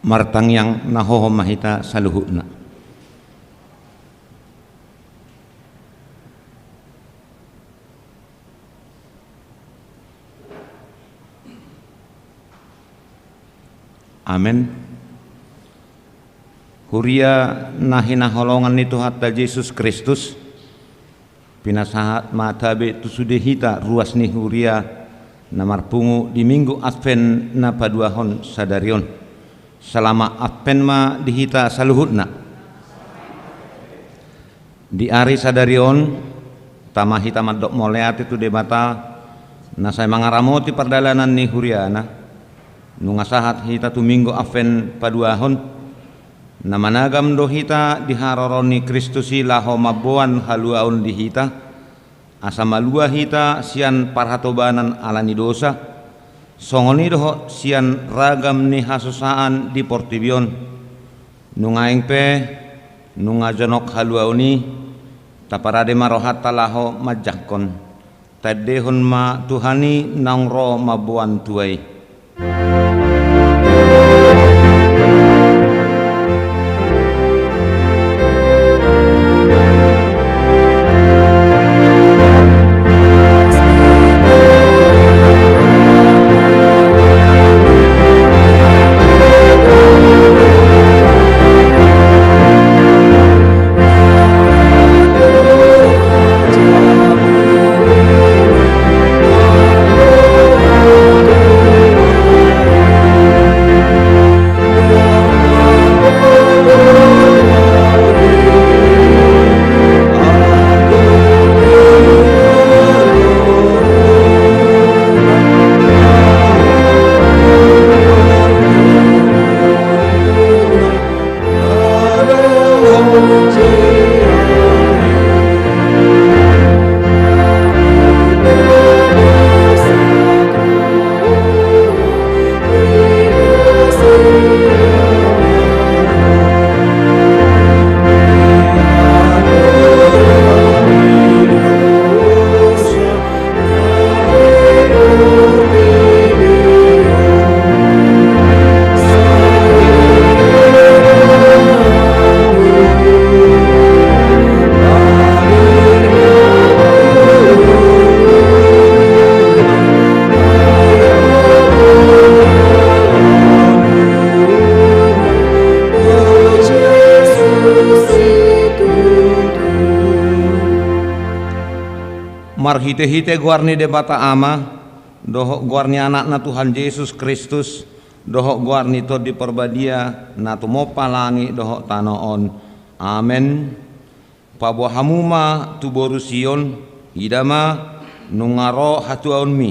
martang yang nahoho mahita saluhutna. Amin. Huria nahina holongan itu hatta Yesus Kristus pinasahat matabe tu sudehita ruas ni huria namar pungu di minggu Advent na paduahon sadarion selama Advent ma dihita saluhutna di ari sadarion tamahita madok moleat itu debata nasai mangaramoti perdalanan ni huriana nungasahat hita tu minggu Advent paduahon namanagam do hita diharoroni Kristusi laho mabuan haluaun di hita asa malua hita sian parhatobanan alani dosa songoni doho sian ragam ni hasusaan di portibion nungaing pe nungajonok haluauni taparade marohat talaho majakon tadehon ma tuhani nangro mabuan tuai. Marhite-hite guarni debata ama dohok guarni anak na Tuhan Yesus Kristus dohok guarni to di perbadia na tumopa langi dohok tanoon. Amen. Pabuahamuma tuborusion idama nungaro hatuaunmi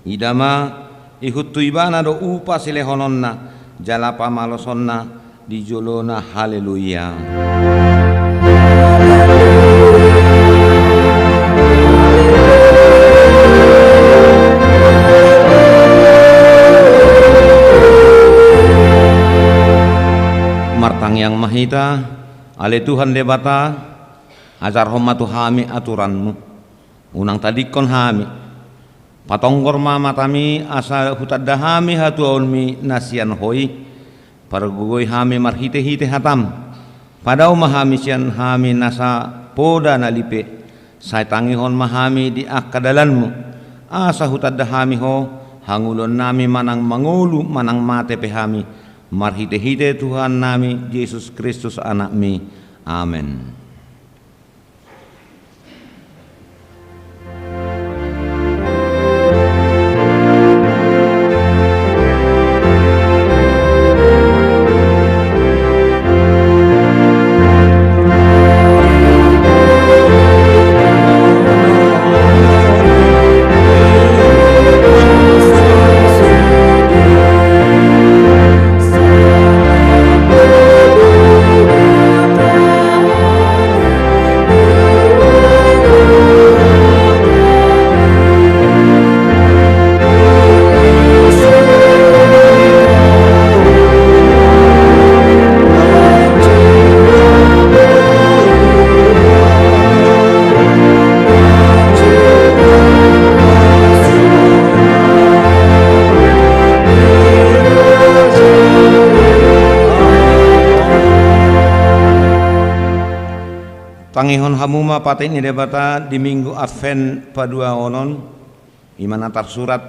idama ihut tuibana do upa silehononna jalapa malosonna di jolona. Haleluya. Martang yang mahita ale Tuhan debata ajar homatu hami aturanmu unang tadikon hami patonggor mama tami asa hutadda hami hatuaunmi nasian hoi pargugoi hami marhite-hite hatam padau mahami sian hami nasa poda nalipe sai tangihon mahami di akadalanmu asa hutadda hami ho hangulon nami manang mangulu manang mate pehami marhite-hite Tuhan nami Yesus Kristus anakmi. Amen. pangihon hamuma paten ni debata di minggu Advent padua onon iman antar surat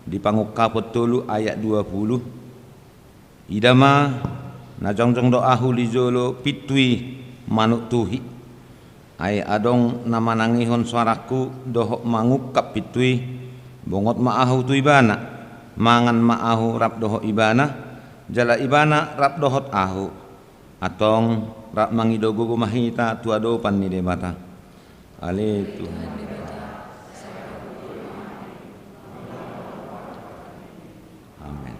di pangukapot tulu ayat 20 idama na jongjong doahu li jolo pitui manuk tuhi ay adong nama nangihon suaraku dohok mangukap pitui bongot maahu tu ibana mangan maahu rap dohok ibana jala ibana rap dohot ahu atong rap mangidogo mahita tua dopan ni debata ale Tuhan. Amin.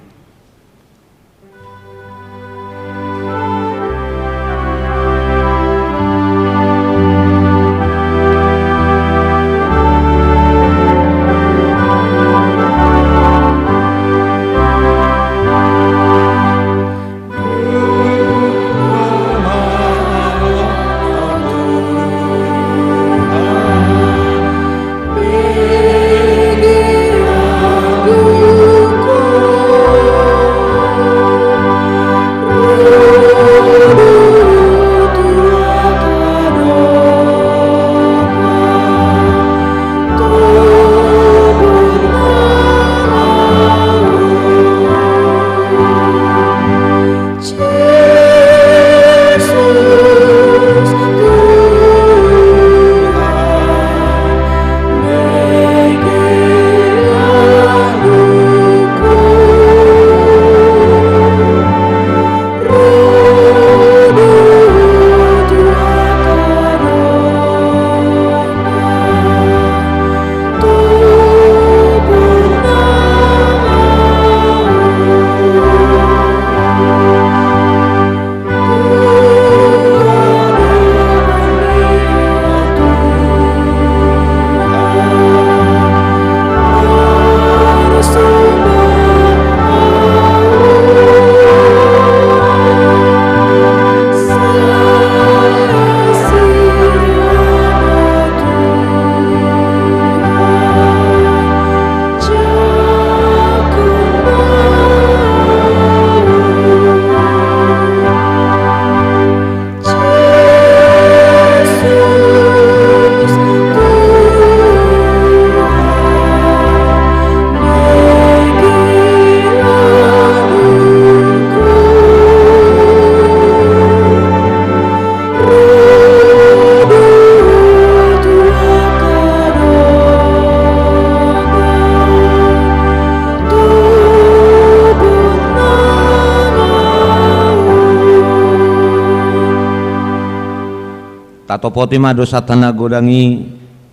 Tatopoti mado satana godangi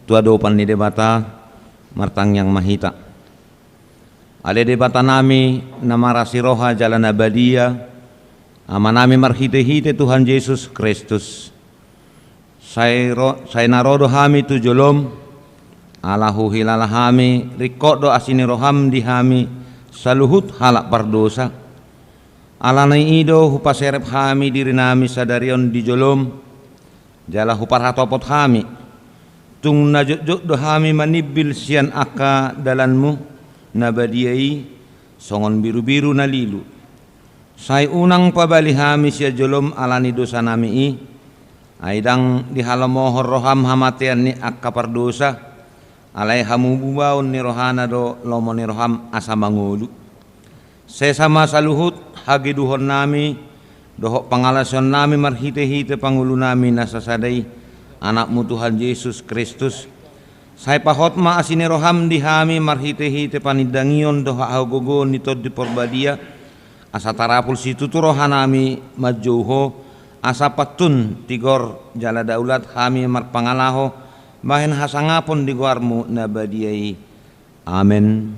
tua dopan ni debata martang yang mahita. Ale debata nami namarasi roha jalan abadia amanami marhite-hite Tuhan Yesus Kristus. Saya narodo hami tu jolom alahu hilala hami rikodo asini roham di hami saluhut halak pardosa. Alanai ido hupaserep hami diri nami sadarion di jolom jala hupar hatopot hami tung najut do hami manibil sian aka dalanmu nabadiai songon biru-biru nalilu sai unang pabali hami sia jolom alani dosa nami i aidang dihalamohor roham hamatean ni akka pardosa alai hamu bubaun ni rohana do lomo ni roham asa mangulu sesama saluhut hagi duhon nami dohok pangalason nami marhite-hite pangulu nami nasasadai anakmu Tuhan Yesus Kristus. Saya pahot ma asine roham dihami marhite-hite panidangion doha ahogogo nitod di porbadia asa tarapul situ tu rohanami majuho asa patun tigor jala daulat hami marpangalaho bahen hasangapon di guarmu nabadiai. Amen.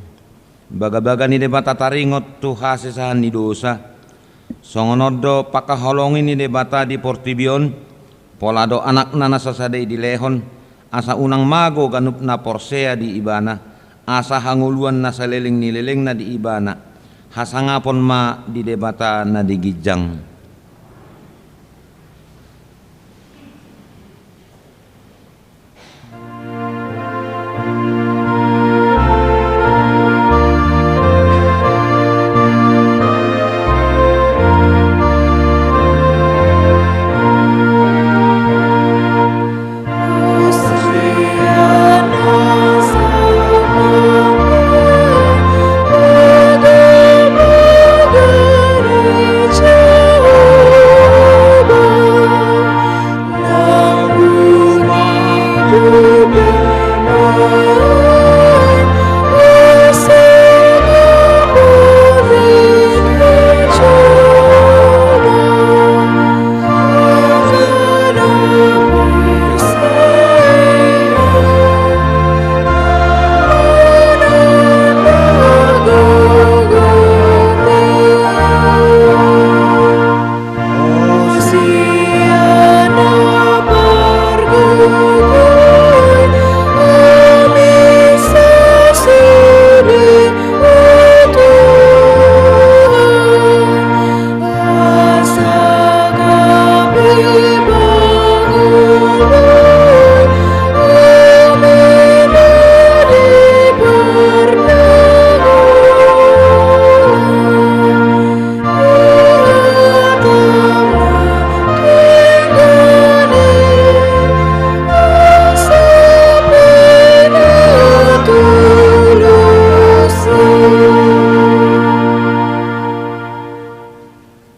Baga-baga ni debata taringot tu hasesahan ni dosa. Songonodo pakaholongin ni debata di Portibion polado anak nana sasadai di lehon asa unang mago ganup na porsea di ibana asa hanguluan na saleling nileleng na di ibana hasangapon ma di debata na di gijang.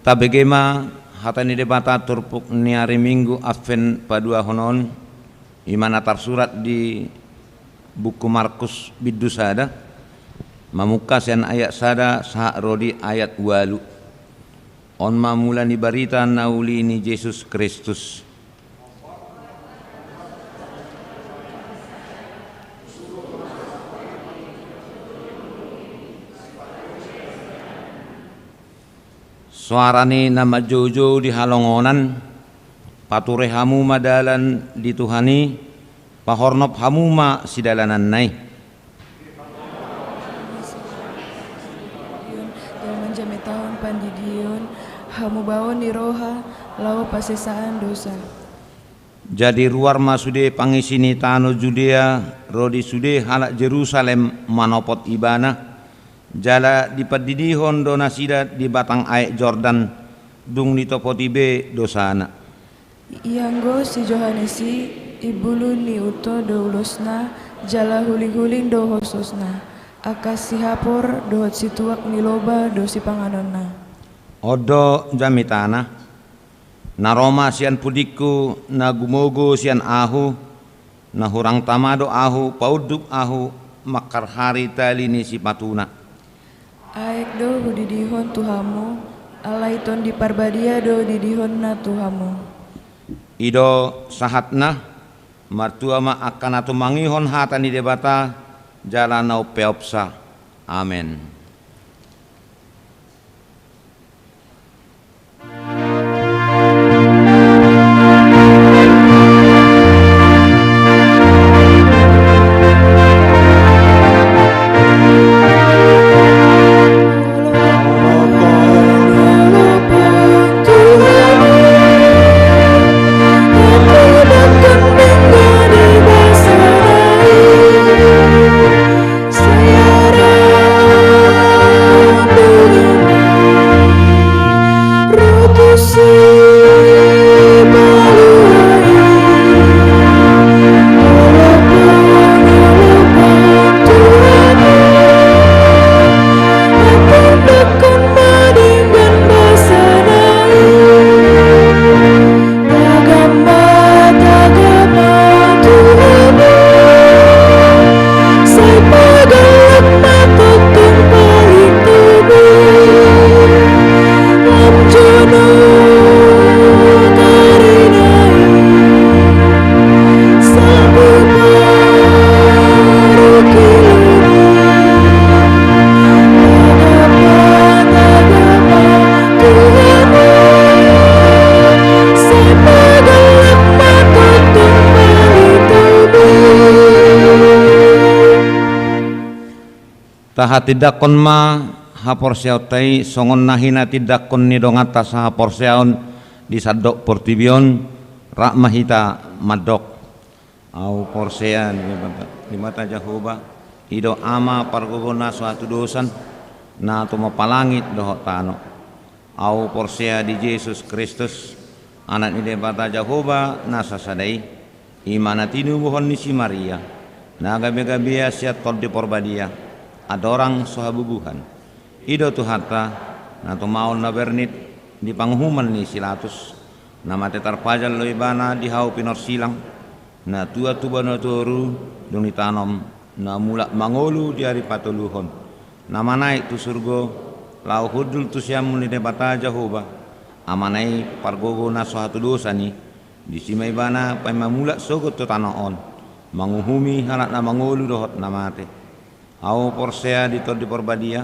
Tabegema hatani debata turpuk ni hari Minggu Advent padua honon imana tersurat di buku Markus biddu sada mamukasian ayat sada sahak rodi ayat walu on mamula ni barita nauli ni Yesus Kristus. Suarani nama jojo di halongonan, pature hamuma dalan di Tuhani, pahornop hamuma sidalanan nai. Dalam jami tahun pandidion, hamu bawon di roha, lau pasesaan dosa. Jadi ruar masude pangisini tano Judea, rodi sude halak Jerusalem manopot ibana. Jala di padidihon dona sida di batang aek Jordan dung nitopotibe dosana. Ianggo si Johanesi ibulun ni uto do ulosna jala huling-huling do hososna akas si hapor do si tuak ni loba do si panganonna. Odo jamitana naroma sian pudiku na gumogo sian ahu na hurang tamado ahu pauduk ahu makar hari tali ni si patuna. Aek do hudidihon tuhamu, alaiton di parbadia do didihon na tuhamu. Ido sahatna, martua ma akan atu mangihon hatan di debata, jalanau peopsa. Amen. Taha tidakon ma hapor siautai songon nahina tidakon ni dongata sa hapor siaun di sadok portibion rak mahita madok au porsean di mata Jehovah ido ama pargogona suatu dosan na tu mapalangit dohot tano au porsea di Yesus Kristus anak ni debata Jehovah nasa sadai imana tinu mohon ni si Maria na gabe-gabea siat tol di porbadia ada orang sohabubuhan ido tu hatta na tu maun na bernit di panghuman ni silatus nama tetar pajal loibana di hau pinor silang na tua tuba na toru dong ditanam na mulak mangolu di hari patuluhon na manai tu surgo lau hudul tu siamun di debata Jehovah amanai pargogo na suatu dosa ni di simai bana pai mamulak sogot tu tanaon manguhumi halak na mangolu dohot na mate au porsea di tol di porbadia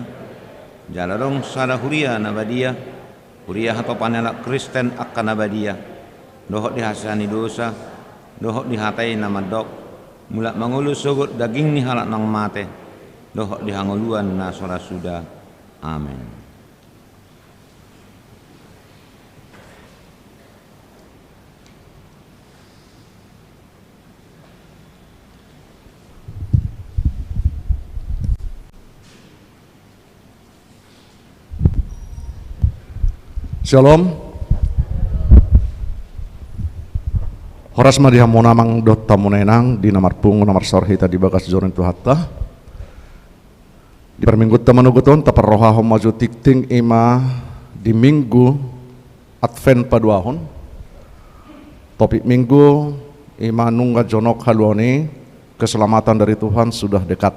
jaladong sada huria na badia huria atau panelak Kristen akan na badia dohot dihasani dosa dohok dihatai nama dok mulak mangulu sogot daging ni halak nang mate dohok dihanguluan na sora sudah amin. Shalom. Horas madiha monamang dot tamunenang di namar pungu namar sorhita di bagas joren tu hatta di perminggu tamanuguton taparroha maju tikting ima di minggu Advent paduahon topik minggu ima nungga jonok haluani keselamatan dari Tuhan sudah dekat.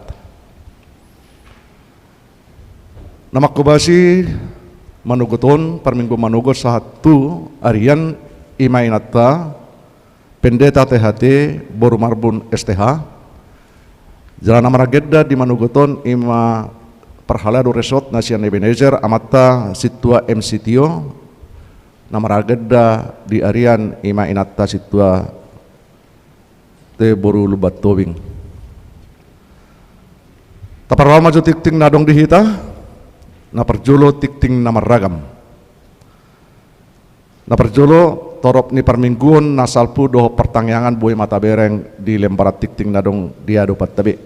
Nama kubasi manuguton perminggu manugot satu arian ima inata Pendeta THT Boru Marbun STH Jalan Amaragedda di Manugoton ima Perhalado Resort Nasian Ebenezer amata situa MCTO Namaragedda di Arian ima inata situa te Boru Lubat Tobing taparwa maju tikting nadong dihita na perjolo tikting namaragam na perjolo torop ni permingguan nasalpu doho pertangyangan boy mata bereng di lemparat tikting nadong dia dopat tabi.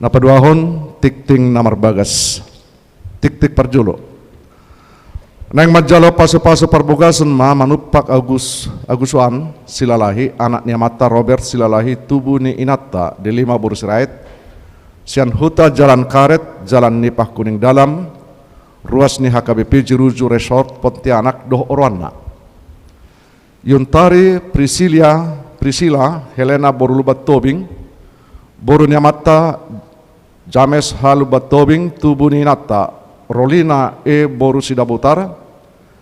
Na paduahon tikting namar bagas tik perjulo. Nang majalo pasu-pasu perbugasan ma manupak Agusuan Silalahi anaknya mata Robert Silalahi tubuh ni inata di 5 Bursirait sian huta jalan karet jalan nipah kuning dalam ruas ni HKBP Jeruju Resort Pontianak doh orwana. Yuntari Priscilla Helena Borulubat Tobing Boru Nyamata James Halubat Tobing Tubuni Nata Rolina Boru Sidabutar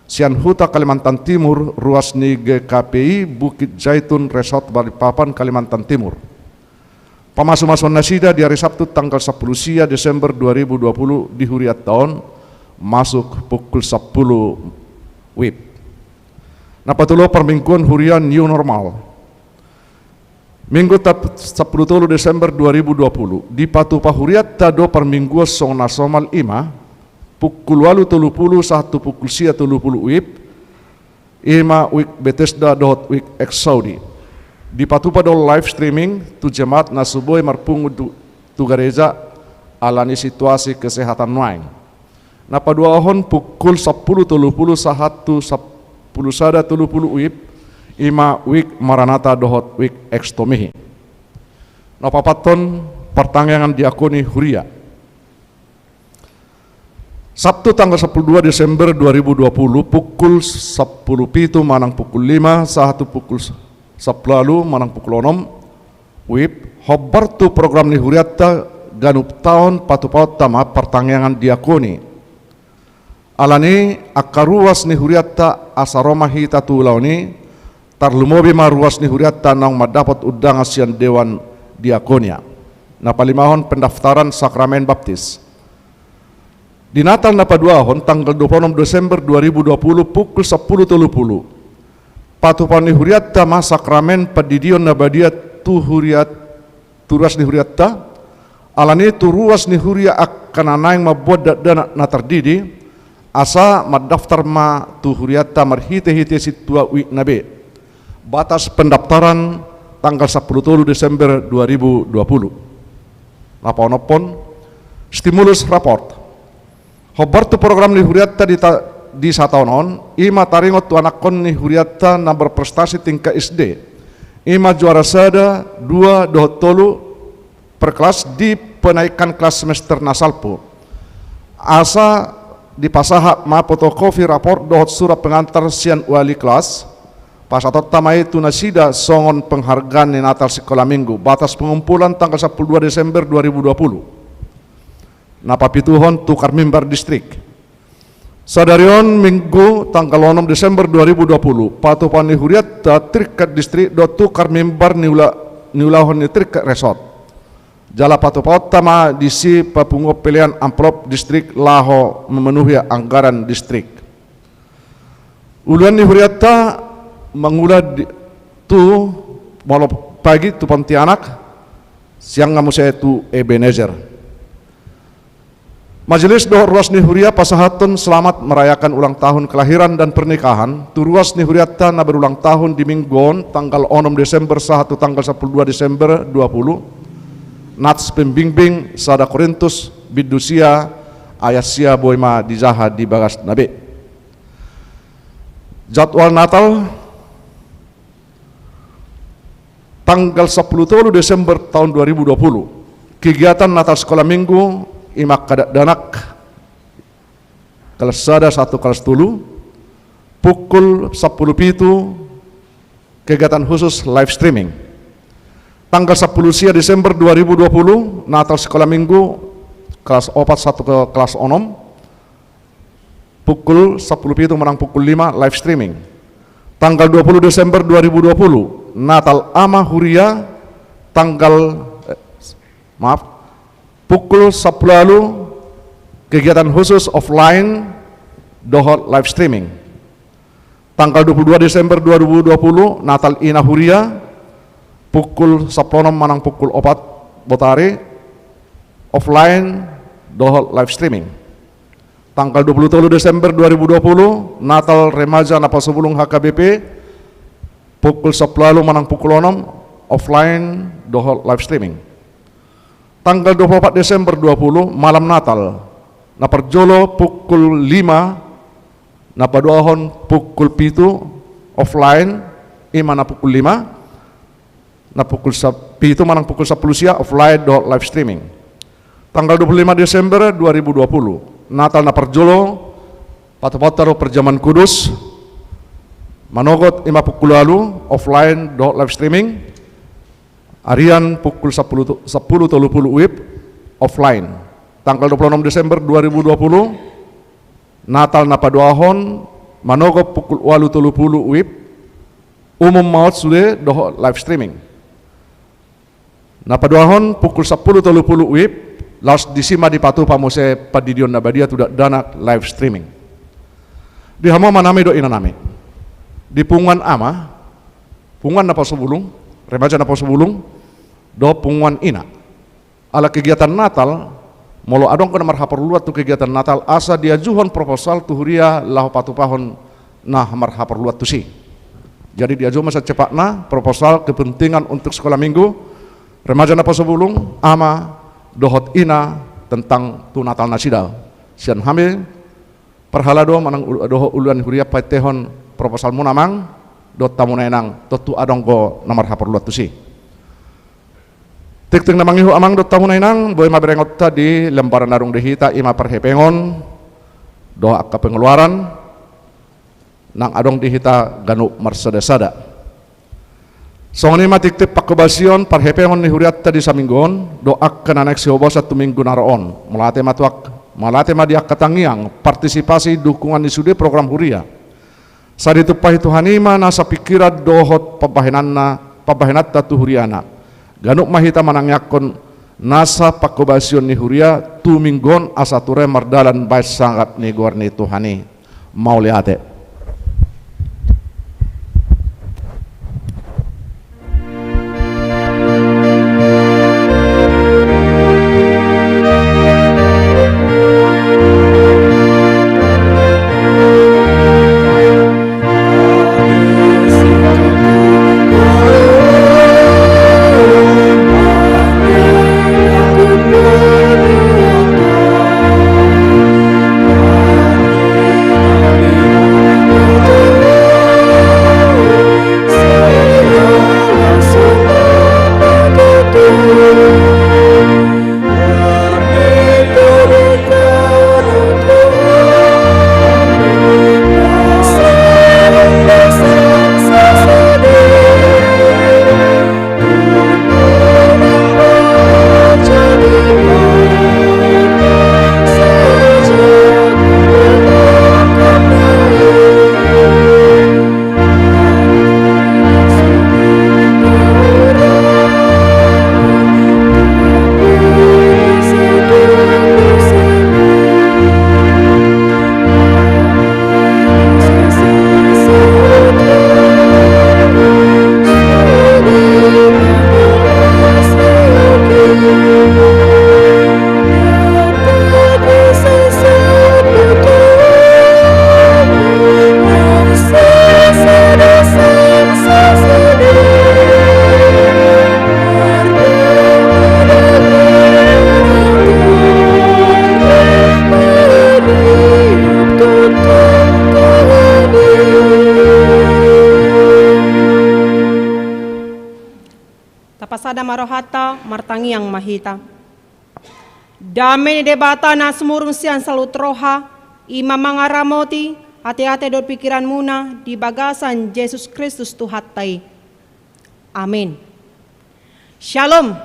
Sian Huta Kalimantan Timur ruas ni GKPI Bukit Zaitun Resort Balikpapan Kalimantan Timur pamasu-masuan nasida di hari Sabtu tanggal 10 sia Desember 2020 di huriat tahun masuk pukul 10 WIB. Napatulo permingguan hurian new normal. Minggu 10 Desember 2020 di Patupa huriat tado permingguan song nasional ima pukul 8.30 satu pukul sia 30 WIB ima wik Bethesda dot wik ex Saudi. Di Patupa do live streaming tu jemaat nasuboy marpungu tu gereja alani situasi kesehatan waing. Napaduahon pukul 10.30 sahatu 10 sada 30 WIB ima wik Maranatha dohot wik ekstomihi. Napapaton pertangyangan diakoni huria. Sabtu tanggal 12 Desember 2020 pukul 10.07 manang pukul 5 sahatu pukul 10 manang pukul 6 WIB hobar tu program ni huriata ganup tahun patu-paut tama pertangyangan diakoni. Alani akaruas ni huriata asaroma hita tulauni tarlumobi maruas ni huriata nang madapat udang asian dewan diakonia. Napalimahon pendaftaran sakramen baptis. Di Natal napaduahon tanggal 26 Desember 2020 pukul 10.30 patupan ni huriata ma sakramen padidion nabadia tu huriat turas ni huriata alani tu ruas ni huria akan anaing mabuat dana na terdidi asa madaftar ma tu huriata marhite-hite situa wi nabe. Batas pendaftaran tanggal 10 Desember 2020. Napa-napon stimulus raport. Hobar tu program ni huriata di sataunon ima taringot tu anakon ni huriata na berprestasi tingkat SD. Ima juara sada 2 dohot tolu per kelas di penaikan kelas semester nasalpo. Asa di pasaha ma fotokopi raport dohot surat pengantar sian wali kelas Pasatot tamai tunasida songon penghargaan ni Natal Sekolah Minggu batas pengumpulan tanggal 12 Desember 2020. Napapituhon tukar mimbar distrik. Sadarion Minggu tanggal 6 Desember 2020 patupan ni huriat terikat distrik do tukar mimbar niulahon ni terikat resort. Jala patupaut tama disi papungo pilihan amplop distrik laho memenuhi anggaran distrik. Uluan ni huriata mengula tu malam pagi tu Pontianak, siang ngamu saya tu Ebenezer. Majelis doa ruas ni huria pasahaton selamat merayakan ulang tahun kelahiran dan pernikahan. Tu ruas ni huriata na berulang tahun di Minggon tanggal 6 Desember satu tanggal 12 Desember 20. Nats pembimbing sada Korintus bidusia ayasia boima dijaha di bagas nabe. Jadwal Natal tanggal 10 Desember tahun 2020. Kegiatan Natal Sekolah Minggu imak kadak danak kelas sada 1 kelas 3 pukul 10 pitu kegiatan khusus live streaming. Tanggal 10 Desember 2020 Natal Sekolah Minggu kelas 4 1 ke kelas 6 pukul 10 pitu menang pukul 5 live streaming. Tanggal 20 Desember 2020 Natal Ama Huria tanggal pukul 10 lalu kegiatan khusus offline dohot live streaming. Tanggal 22 Desember 2020 Natal Ina Huria pukul 10 manang pukul 4 botari offline dohol live streaming. Tanggal 23 Desember 2020 Natal Remaja Napasubulung HKBP pukul 10 manang pukul 6 offline dohol live streaming. Tanggal 24 Desember 20 malam Natal Naparjolo pukul 5 Napaduahon pukul 7 offline imana pukul 5 na pukul 7 manang pukul 10 sia offline do live streaming. Tanggal 25 Desember 2020 Natal na Parjolo patapataro perjaman Kudus manogot 5 pukul lalu offline do live streaming. Arian pukul 10.30 WIB offline. Tanggal 26 Desember 2020 Natal na Paduahon manogot pukul 8.30 WIB umum maut sudah do live streaming. Napaduahon pukul 10.30 WIB laos disima di patu pamose padidion nabadia tidak dana live streaming. Di hamo manami do inanami. Di pungan ama, pungan napa sebulung, remaja napa sebulung, do pungan ina. Ala kegiatan Natal, molo adong kena marhaperluat tu kegiatan Natal asa dia juhon proposal tu huria lahu patu pahon nah marhaperluat tu si. Jadi dia juhon masa cepatna proposal kepentingan untuk sekolah minggu remaja napa sebulung ama dohot ina tentang tu Natal nasidal. Sian hamil perhala do manang doho uluan huria paitehon proposal munamang do tamu nenang tu adong go nomor haperluat tu si. Tik namang ihu amang do tamu nenang boy maberengot tadi lembaran narung dehita ima perhepengon do akka pengeluaran nang adong dehita ganu marsada-sada. Songni matik-tip pakebasion parhepengon ni huriat tadi saminggon doak kenanek sihoba satu minggu naroon malate madiak katangiang partisipasi dukungan isude program huria saditu pahitu hanima nasa pikiran dohot pabahenat tatu huriana ganuk mahita manangyakon nasa pakebasion ni huria tu minggon asature mardalan baik sangat ni gorni tuhani mau liate. hata martangi yang mahita. Damai debata na semurung sian salut roha, ima mangaramoti, hati-hati dot pikiran muna di bagasan Yesus Kristus Tuhatai. Amin. Shalom.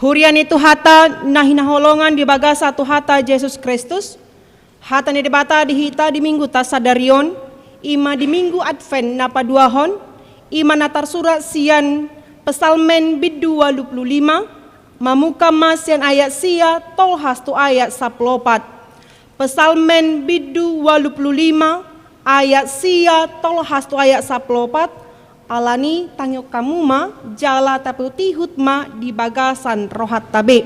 Hurian itu hata nahinaholongan di bagasa Tuhata Yesus Kristus. Hata ni debata dihita di minggu tasadarion, ima di minggu Advent napa duahon, ima natar surat sian pesalmen bidu 25, mamuka masian ayat sia tolhas tu ayat 14. Pesalmen bidu 25 ayat sia tolhas tu ayat 14. Alani tanyok kamu ma jala tapi tihut ma di bagasan rohat tabe.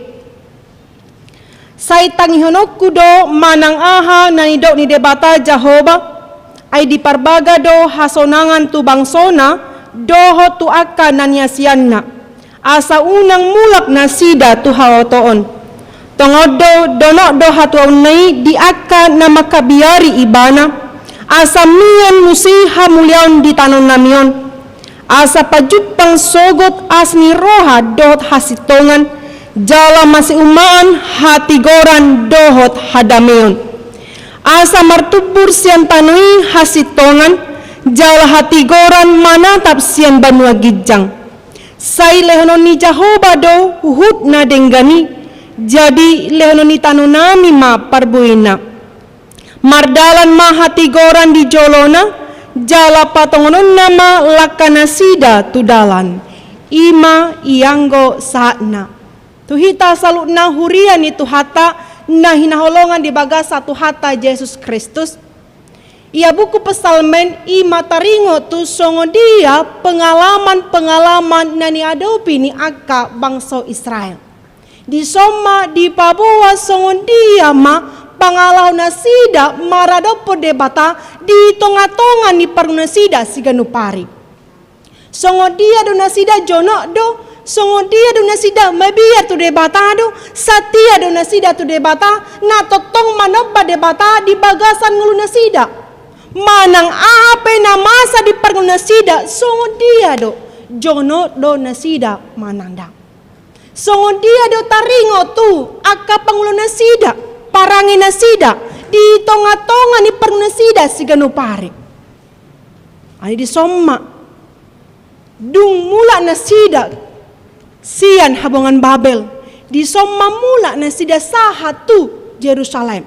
Sai tangihonok kudo manang aha nanidok ni debata Jehovah ay di parbaga do hasonangan tu bangsona doho tu akka nanyasianna asa unang mulak nasida tu haotoon tongodo donok do hatuan nai di akka na makabiari ibana asa mian musiha mulyaon di tanon namion asa pajupang sogot asni roha dohot hasitongan jala masih umaan hati goran dohot hadameon asa martubur sian tanui hasitongan jala hati goran manatap sian banua gijang sai lehononi Jehovah do uhud na denggani jadi lehononi tanunami ma parbuina mardalan ma hati goran di jolona jala patongonon nama lakana sida tudalan ima ianggo saatna tuhita salutna hurian itu hata nah hinaholongan di bagasa tu hata Yesus Kristus ia buku pesalmen ima taringo tu songo dia pengalaman nani adopi ni akka bangsa Israel di soma di Papua songo dia ma pangalau nasida maradopo debata di tonga-tonga ni parunasida siganupari. Songo dia do nasida jono do, songo dia do nasida mabia tu debata do, satia do nasida tu debata, na totong manoba debata di bagasan ngulu nasida. Manang apa na masa di parunasida songo dia do, jono do nasida mananda. Songo dia do taringo tu akka pangulo nasida. Parangi nasida di tonga-tonga ni pernasida siganupari. Ani di somma dung mula nasida sian habongan Babel di somma mula nasida sahatu Jerusalem.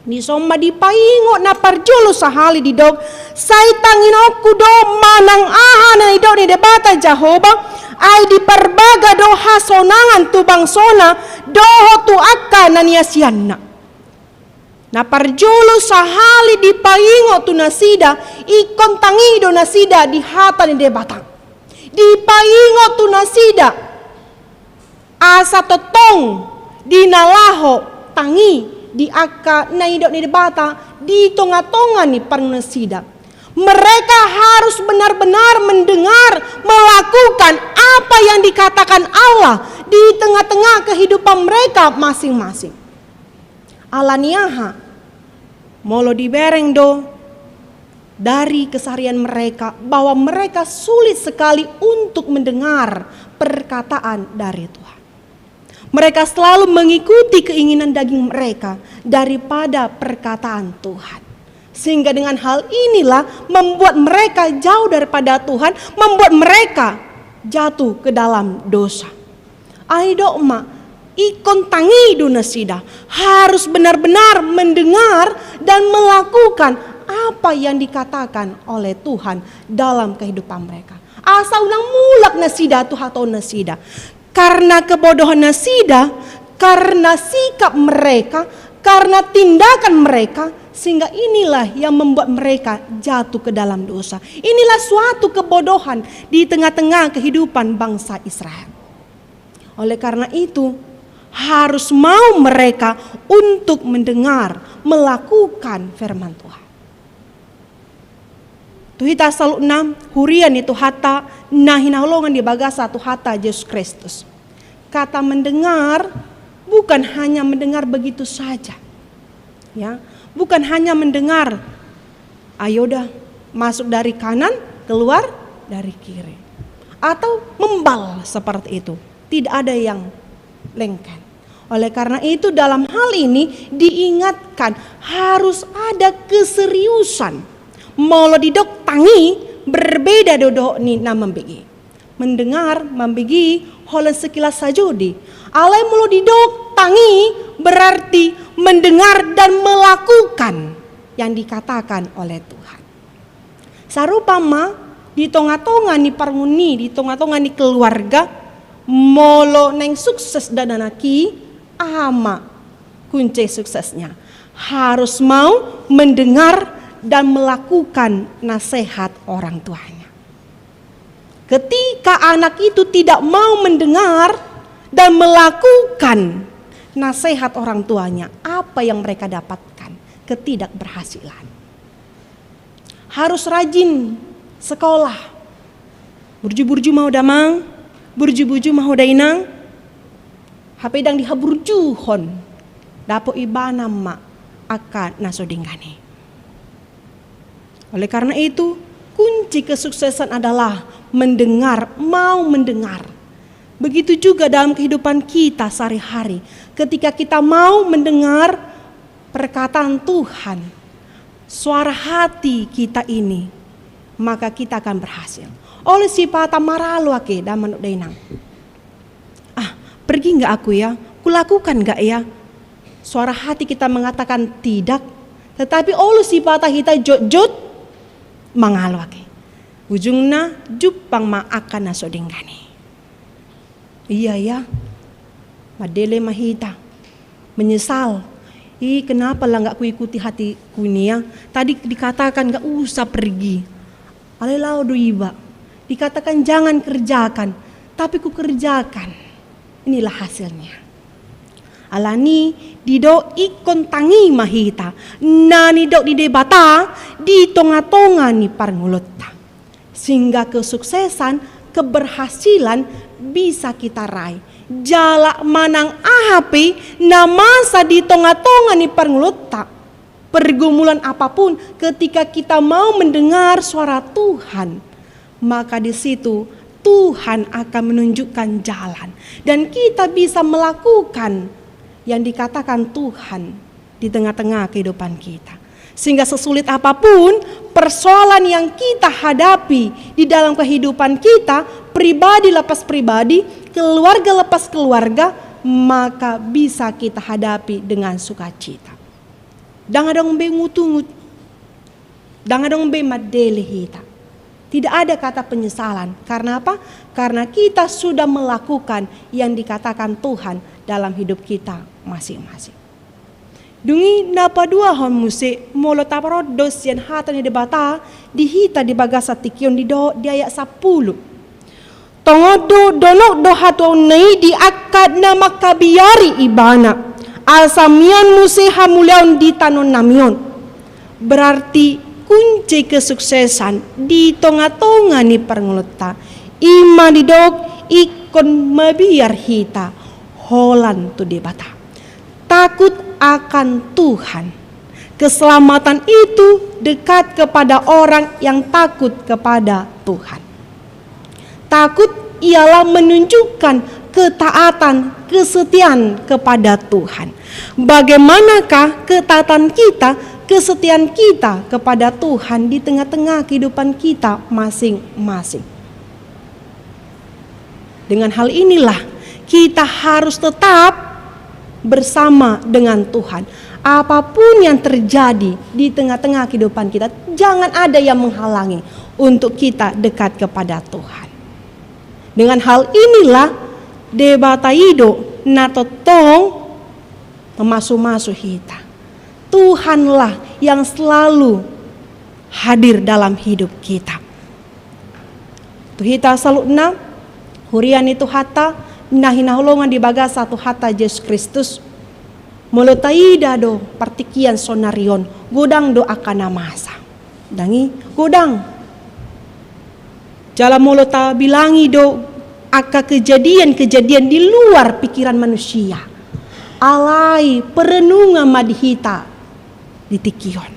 Di somma di paingo na parjolo sahali di dog sai tanginoku do manang aha na idok ni debata Jehovah ay di parbaga do hasonangan tu bangsona doho tu akka naniasianna. Na parjolo sahali di paingo tu nasida ikon tangido nasida di hata ni debatang di paingo tu nasida asa totong di nalaho tangi di akka naido ni debata di tonga-tonga ni parnasida mereka harus benar-benar mendengar melakukan apa yang dikatakan Allah di tengah-tengah kehidupan mereka masing-masing. Alaniaha molo dibereng do dari keseharian mereka bahwa mereka sulit sekali untuk mendengar perkataan dari Tuhan. Mereka selalu mengikuti keinginan daging mereka daripada perkataan Tuhan. Sehingga dengan hal inilah membuat mereka jauh daripada Tuhan, membuat mereka jatuh ke dalam dosa. Aidokma ikon tangi dunasida harus benar-benar mendengar dan melakukan apa yang dikatakan oleh Tuhan dalam kehidupan mereka. Asa ulang mulak nasida tu atau nasida. Karena kebodohan nasida, karena sikap mereka, karena tindakan mereka, sehingga inilah yang membuat mereka jatuh ke dalam dosa. Inilah suatu kebodohan di tengah-tengah kehidupan bangsa Israel. Oleh karena itu, harus mau mereka untuk mendengar, melakukan firman Tuhan. Tuhita saluk 6, hurian itu hata, nahinahulongan di bagasa tu hata Yesus Kristus. Kata mendengar, bukan hanya mendengar begitu saja. Ya, bukan hanya mendengar, ayo dah masuk dari kanan, keluar dari kiri. atau membal seperti itu. Tidak ada yang lengket. Oleh karena itu dalam hal ini diingatkan harus ada keseriusan. Molo didok tangi berbeda dodok ni na membegi. Mendengar membegi holen sekilas sajodi. Alai molo didok tangi berarti mendengar dan melakukan yang dikatakan oleh Tuhan. Sarupama di tonga-tonga ni parmuni, di tonga-tonga ni keluarga, molo neng sukses dan anaki, ama kunci suksesnya. Harus mau mendengar dan melakukan nasihat orang tuanya. Ketika anak itu tidak mau mendengar dan melakukan nasihat orang tuanya, apa yang mereka dapatkan? Ketidakberhasilan. Harus rajin sekolah. Burju-burju mau damang, burju-burju mau dainang. HP dang dihaburjuhon. Dapo ibana mak akan nasodingane. Oleh karena itu, kunci kesuksesan adalah mendengar, mau mendengar. Begitu juga dalam kehidupan kita sehari-hari. Ketika kita mau mendengar perkataan Tuhan, suara hati kita ini, maka kita akan berhasil. Oleh sifat maralo ake dan manuk dainang. Pergi enggak aku ya? Kulakukan enggak ya? Suara hati kita mengatakan tidak, tetapi oleh sifat kita jot-jot mangalo ake. Ujungna jupang maakan nasodengane. Iya ya. Madele mahita. Menyesal. Kenapa lah gak ku ikuti hatiku ini ya? Tadi dikatakan gak usah pergi. Alelau doiba. Dikatakan jangan kerjakan. Tapi ku kerjakan. Inilah hasilnya. Alani dido ikon tangi mahita. Nani dok di debata. Di tonga-tonga ni parngulota. Sehingga kesuksesan, keberhasilan bisa kita raih. Jalak manang ahapi na masa di tonga-tonga ni parngulota. Pergumulan apapun ketika kita mau mendengar suara Tuhan, maka di situ Tuhan akan menunjukkan jalan dan kita bisa melakukan yang dikatakan Tuhan di tengah-tengah kehidupan kita. Sehingga sesulit apapun persoalan yang kita hadapi di dalam kehidupan kita, pribadi lepas pribadi, keluarga lepas keluarga, maka bisa kita hadapi dengan sukacita. Dangadong be ngutungut, dangadong be madele hita. Tidak ada kata penyesalan. Karena apa? Karena kita sudah melakukan yang dikatakan Tuhan dalam hidup kita masing-masing. Dungi napa dua hon musik molo taparo dosian hata ni debata dihita di bagasa tikion di ayat 10. Tongodo donok do hato nei di akad na makabiari ibana asamian musik hamulion di tanon namion. Berarti kunci kesuksesan di tonga-tonga ni parngulota ima di dog ikon mabiar hita holan tu debata. Takut akan Tuhan. Keselamatan itu dekat kepada orang yang takut kepada Tuhan. Takut ialah menunjukkan ketaatan, kesetiaan kepada Tuhan. Bagaimanakah ketaatan kita, kesetiaan kita kepada Tuhan di tengah-tengah kehidupan kita masing-masing. Dengan hal inilah kita harus tetap bersama dengan Tuhan. Apapun yang terjadi di tengah-tengah kehidupan kita, jangan ada yang menghalangi untuk kita dekat kepada Tuhan. Dengan hal inilah debataido natotong memasuk-masuk kita. Tuhanlah yang selalu hadir dalam hidup kita. Tuhita salutna hurian itu hata nahinahulungan di baga satu hata Yesus Kristus mulutai dado partikian sonarion godang do akan masa dangi godang jala mulota bilangi do aka kejadian-kejadian di luar pikiran manusia alai perenungan madhita di tikion.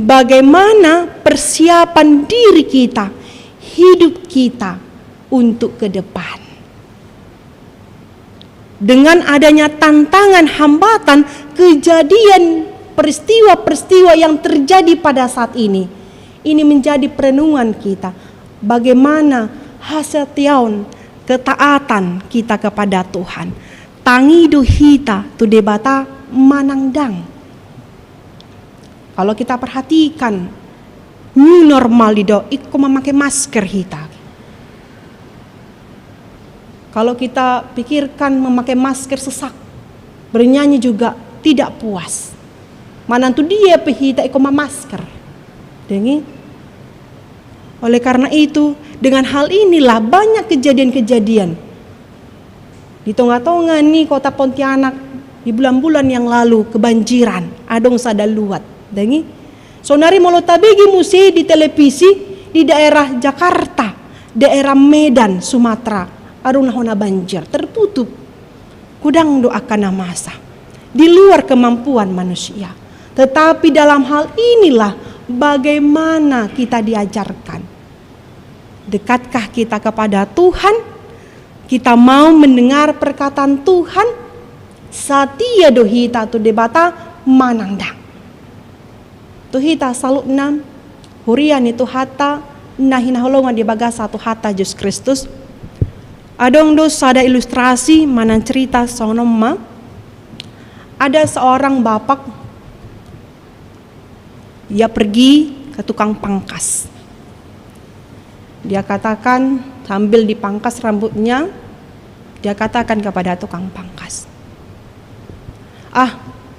Bagaimana persiapan diri kita, hidup kita untuk ke depan. Dengan adanya tantangan, hambatan, kejadian, peristiwa-peristiwa yang terjadi pada saat ini menjadi perenungan kita. Bagaimana hasil tiaun ketaatan kita kepada Tuhan. Tangido hita tu debata manangdang. Kalau kita perhatikan new normal dido iko memakai masker hita. Kalau kita pikirkan memakai masker sesak, bernyanyi juga tidak puas. Manantu dia pehita iko masker. Dengi. Oleh karena itu, dengan hal inilah banyak kejadian-kejadian. Di tonga-tonga nih kota Pontianak di bulan-bulan yang lalu kebanjiran, adong sadaluat. Dengi. Sonari molotabegi musi di televisi di daerah Jakarta, daerah Medan, Sumatera. Arung nahona banjir, tertutup. Kudang doakan masa. Di luar kemampuan manusia. Tetapi dalam hal inilah bagaimana kita diajarkan. Dekatkah kita kepada Tuhan? Kita mau mendengar perkataan Tuhan? Satia dohita tu debata manangdang. Tuhita saluk 6. Hurian itu hata nahinaholongan di baga satu hata Yesus Kristus. Adong dos ada ilustrasi mana cerita sonoma. Ada seorang bapak, dia pergi ke tukang pangkas. Dia katakan sambil dipangkas rambutnya, dia katakan kepada tukang pangkas,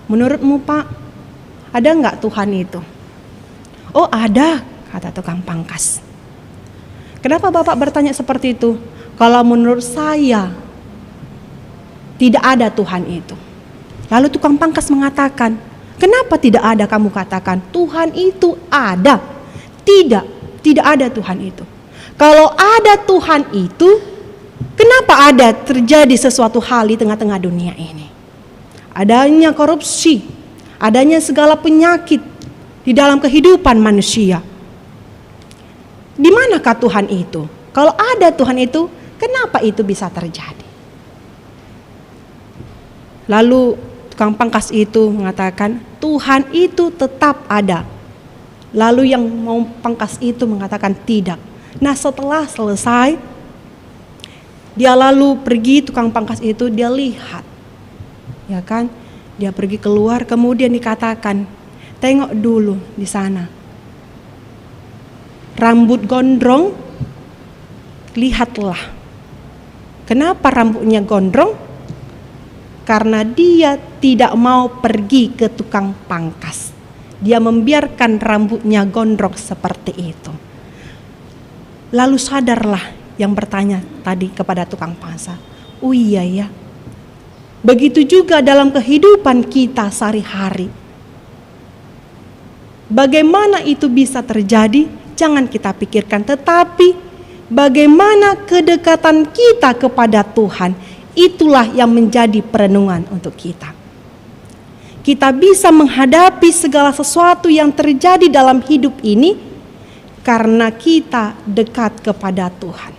menurutmu Pak, ada nggak Tuhan itu? Oh ada, kata tukang pangkas. Kenapa Bapak bertanya seperti itu? Kalau menurut saya tidak ada Tuhan itu. Lalu tukang pangkas mengatakan, kenapa tidak ada kamu katakan? Tuhan itu ada. Tidak ada Tuhan itu. Kalau ada Tuhan itu, kenapa ada terjadi sesuatu hal di tengah-tengah dunia ini? Adanya korupsi, adanya segala penyakit di dalam kehidupan manusia. Di manakah Tuhan itu? Kalau ada Tuhan itu, kenapa itu bisa terjadi? Lalu tukang pangkas itu mengatakan, Tuhan itu tetap ada. Lalu yang mau pangkas itu mengatakan tidak. Nah setelah selesai, dia lalu pergi, tukang pangkas itu dia lihat. Ya kan? Dia pergi keluar, kemudian dikatakan, tengok dulu di sana. Rambut gondrong, lihatlah. Kenapa rambutnya gondrong? Karena dia tidak mau pergi ke tukang pangkas. Dia membiarkan rambutnya gondrong seperti itu. Lalu sadarlah yang bertanya tadi kepada tukang pangkas. Oh iya ya. Begitu juga dalam kehidupan kita sehari-hari. Bagaimana itu bisa terjadi? Jangan kita pikirkan, tetapi bagaimana kedekatan kita kepada Tuhan, itulah yang menjadi perenungan untuk kita. Kita bisa menghadapi segala sesuatu yang terjadi dalam hidup ini karena kita dekat kepada Tuhan.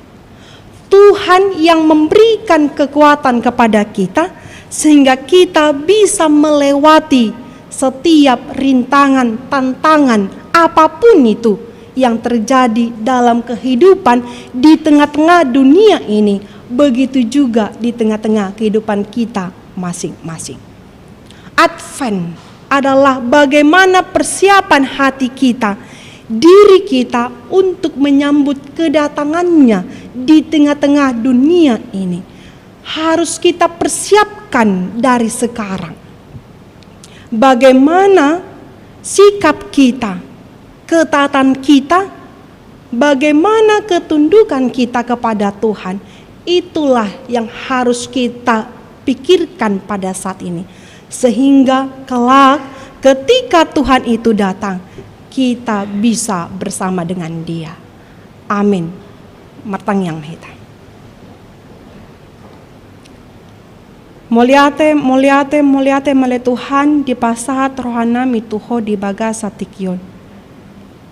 Tuhan yang memberikan kekuatan kepada kita sehingga kita bisa melewati setiap rintangan, tantangan, apapun itu yang terjadi dalam kehidupan di tengah-tengah dunia ini, begitu juga di tengah-tengah kehidupan kita masing-masing. Advent adalah bagaimana persiapan hati kita, diri kita untuk menyambut kedatangannya di tengah-tengah dunia ini. Harus kita persiapkan dari sekarang. Bagaimana sikap kita, ketaatan kita, bagaimana ketundukan kita kepada Tuhan, itulah yang harus kita pikirkan pada saat ini. Sehingga kelak ketika Tuhan itu datang, kita bisa bersama dengan Dia. Amin. Martang yang hita. Moliate male Tuhan di pasahat rohanami Tuho di baga satikyon.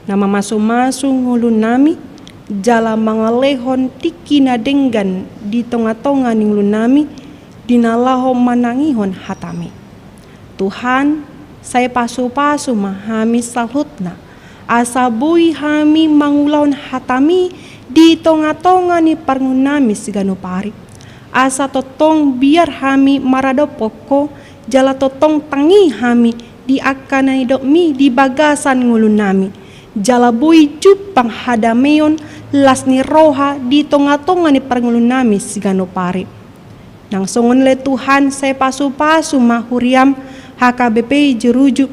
Nama masuk-masuk ngulun nami, jala mangalehon tiki na denggan di tonga-tonga ning lunami dinalaho manangihon hatami. Tuhan, saya pasu-pasu mahami salutna asabui hami mangulaon hatami di tonga-tonga ni parngunami sigano pari. Asa totong biar hami maradopoko jala totong tangi hami di akana idokmi di bagasan ngulunami. Jala bui jupang hadameon lasni roha di tonga-tonga ni parngunami sigano pari. Nang songon le Tuhan saya pasu-pasu mahuriam HKBP jerujuk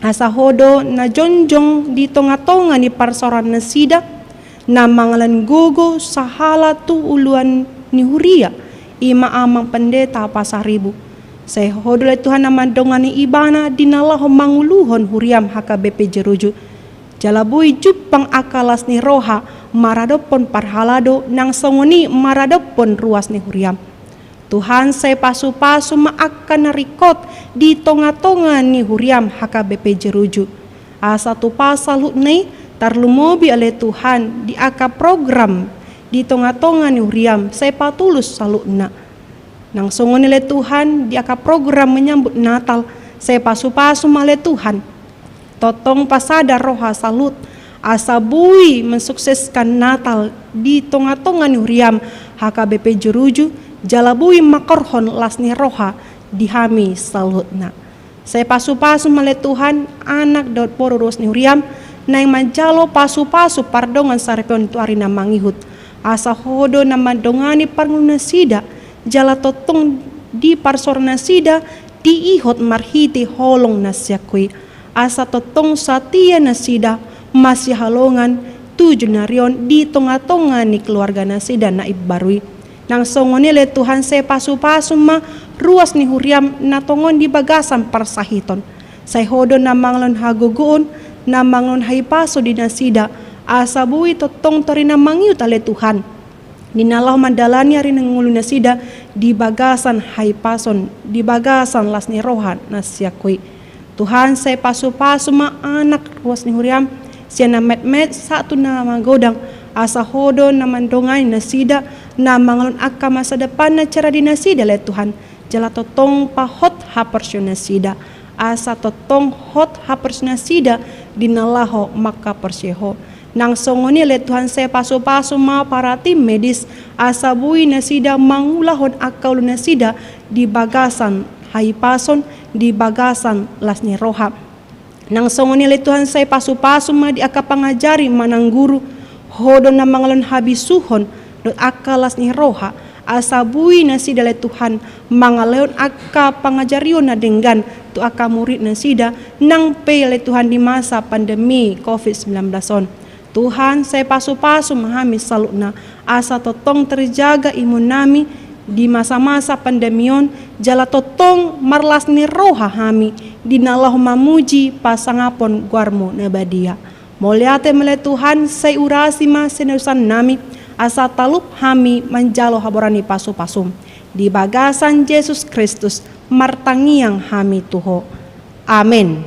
asa hodo na jonjong di tonga-tonga ni parsoran na sida na mangalan gogo sahala tu uluan ni huria ima amang pendeta pasaribu. Saya hodo le Tuhan na mandongani ibana dinalaho manguluhon huriam HKBP jerujuk. Jalabui jupang akalas ni roha maradopon parhalado nang songoni maradopon ruas ni huriam. Tuhan saya pasu-pasu maakan narikot di tonga-tonga ni huriam HKBP jeruju. Asa tu pasal hutnei tarlumobi oleh Tuhan di aka program di tonga-tonga ni huriam saya patulus salutna. Nang songon oleh Tuhan di aka program menyambut Natal saya pasu-pasu male Tuhan. Totong pasada roha salut asa bui mensukseskan Natal di tonga-tonga ni huriam HKBP jeruju. Jalabui makorhon lasni roha dihami salutna. Saya pasu-pasu male Tuhan anak Daud porurus ni huriam naing manjalo pasu-pasu pardongan sarepion tu arina mangihut. Asa hodo na mandongani parnguna sida jala totong di parsorna sida diihot marhiti holong nasyakui. Asa totong satia nasida masih halongan tujuh narion di tonga-tonga ni keluarga nasida naib barui. Nang songoni le Tuhan saya pasu-pasu ma ruas ni huriam na tongon di bagasan parsahiton. Saya hodo na manglon haguguon na manglon haipaso di nasida asa bui totong torina mangiut ale Tuhan. Dinalah mandalani ari ngulu nasida di bagasan haipason di bagasan lasni rohan nasyakui. Tuhan saya pasu-pasu ma anak ruas ni huriam siana met-met satu na magodang asa hodo na mandongai nasida na mangalon akka masa depan na cara dinasida le Tuhan jala totong pahot hapersyon nasida asa totong hot hapersyon nasida dinalaho maka persyeho nang songoni le Tuhan saya pasu-pasu ma para tim medis asa bui nasida mangulahon akau nasida di bagasan haipason di bagasan lasni roha nang songoni le Tuhan saya pasu-pasu ma di aka pangajari manang guru hodo na mangalon habisuhon dot akalas ni roha asabui nasida le Tuhan mangaleon aka pangajarion na denggan tu aka murid nasida nang pe le Tuhan di masa pandemi COVID-19 on. Tuhan saya pasu-pasu mahami salutna asa totong terjaga imun nami di masa-masa pandemion jala totong marlas ni roha hami dinalah mamuji pasangapon guarmo nabadia. Moliate mele Tuhan saya urasi ma senusan nami asa talup hami manjalo haborani pasu-pasum di bagasan Yesus Kristus martangiang hami tuho. Amin.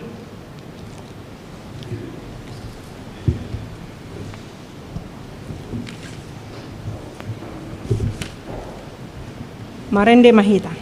Marende mahita.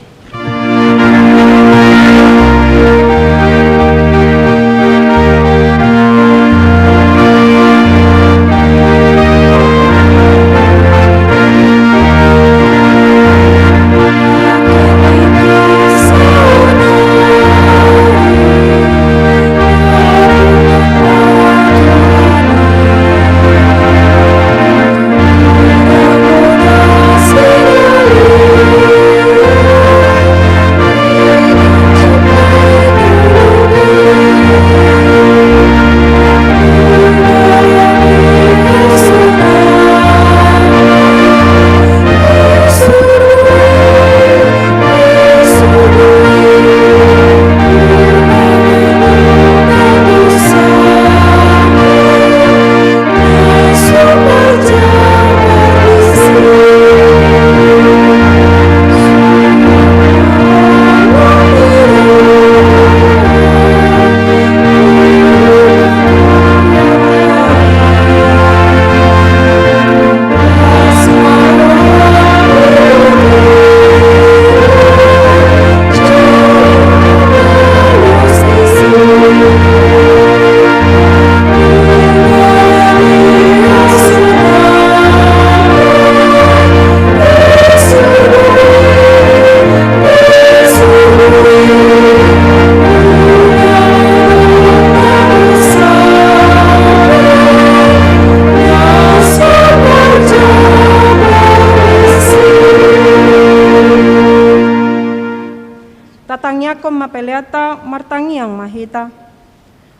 mangyako mapeleata martangiang mahita.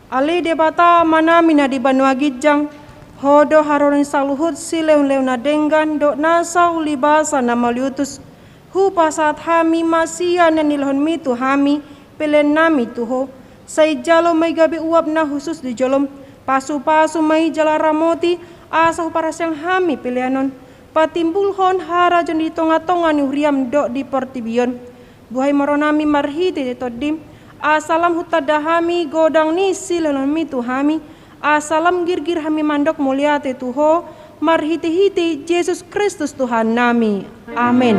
Ali debata mana mina di Banua Gijang, hodo haronin saluhut si leun-leun na denggan do nasau libasa na maliutus. Hu pasat hami masia na nilhon mitu hami pelen nami tuho. Say jalo may gabi uap na husus di jolom. Pasu-pasu may jala ramoti asa parasyang hami pilianon. Patimbulhon harajon di tonga-tonga ni huriam do di portibion. Buhay maronami marhiti di todim. Asalam hutada hami godang ni silalon mitu hami. Asalam girgir hami mandok muliate tuho. Marhiti-hiti Yesus Kristus Tuhan nami. Amin.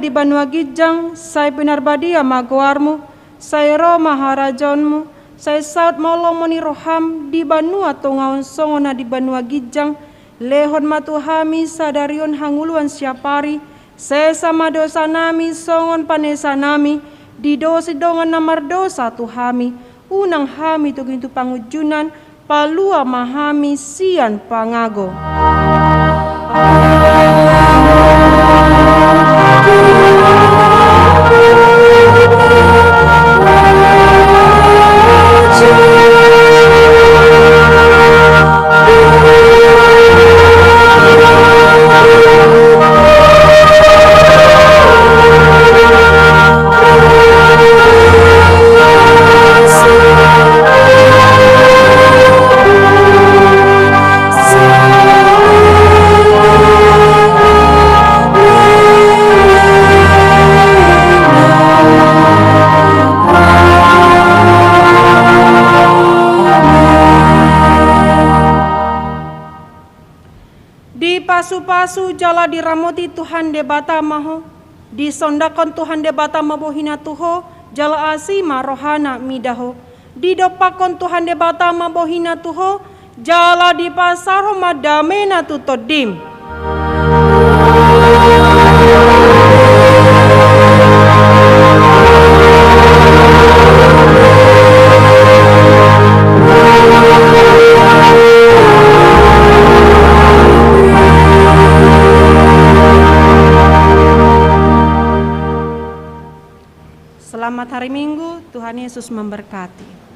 Di Banua Gijang, saya pinarbadia magoarmu, saya ro maharajonmu, saya saut molong moni roham di Banua tongaon songona di Banua Gijang, lehon matu hami sadarion hanguluan siapari, saya sama dosa nami songon panesa nami, di dosi dongan namar dosa tu hami, unang hami tu gintu pangujunan, palua mahami sian pangago. Pasu-pasu jala diramoti Tuhan debata maho, disondakon Tuhan debata mabohina tuho, jala asima rohana midaho, didopakon Tuhan debata mabohina tuho, jala di pasar madamena tutodim. Selamat hari Minggu, Tuhan Yesus memberkati.